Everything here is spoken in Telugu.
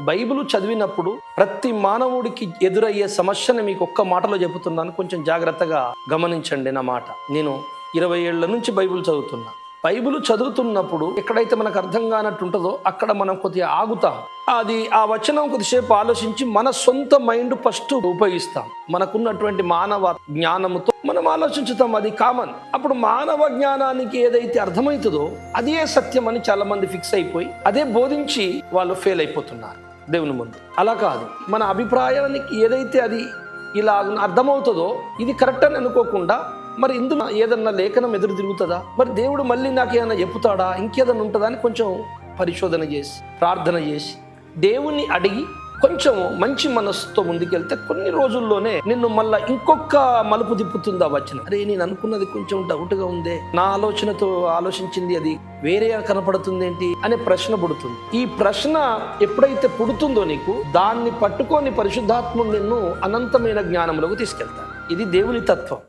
బైబిల్ చదివినప్పుడు ప్రతి మానవుడికి ఎదురయ్యే సమస్యని మీకు ఒక్క మాటలో చెబుతున్నాను, కొంచెం జాగ్రత్తగా గమనించండి నా మాట. నేను 20 ఏళ్ల నుంచి బైబిల్ చదువుతున్నా. బైబిల్ చదువుతున్నప్పుడు ఎక్కడైతే మనకు అర్థం కానట్టు ఉంటుందో అక్కడ మనం కొద్దిగా ఆగుతాం. ఆ వచనం కొద్దిసేపు ఆలోచించి మన సొంత మైండ్ ఫస్ట్ ఉపయోగిస్తాం. మనకున్నటువంటి మానవ జ్ఞానముతో మనం ఆలోచించుతాం, అది కామన్. అప్పుడు మానవ జ్ఞానానికి ఏదైతే అర్థమవుతుందో అదే సత్యం అని చాలా మంది ఫిక్స్ అయిపోయి అదే బోధించి వాళ్ళు ఫెయిల్ అయిపోతున్నారు దేవుని ముందు. అలా కాదు, మన అభిప్రాయానికి ఏదైతే అది ఇలా అర్థమవుతుందో ఇది కరెక్ట్ అని అనుకోకుండా, మరి ఇందులో ఏదన్నా లేఖనం ఎదురు తిరుగుతుందా, మరి దేవుడు మళ్ళీ నాకు ఏదైనా చెప్పుతాడా, ఇంకేదన్నా ఉంటుందా అని కొంచెం పరిశోధన చేసి ప్రార్థన చేసి దేవుణ్ణి అడిగి కొంచెం మంచి మనస్సుతో ముందుకెళ్తే కొన్ని రోజుల్లోనే నిన్ను మళ్ళా ఇంకొక మలుపు తిప్పుతుందా వచ్చిన. అరే, నేను అనుకున్నది కొంచెం డౌట్గా ఉందే, నా ఆలోచనతో ఆలోచించింది అది వేరే కనపడుతుంది ఏంటి అనే ప్రశ్న పుడుతుంది. ఈ ప్రశ్న ఎప్పుడైతే పుడుతుందో నీకు దాన్ని పట్టుకొని పరిశుద్ధాత్ముడు నిన్ను అనంతమైన జ్ఞానంలోకి తీసుకెళ్తాడు. ఇది దేవుని తత్వం.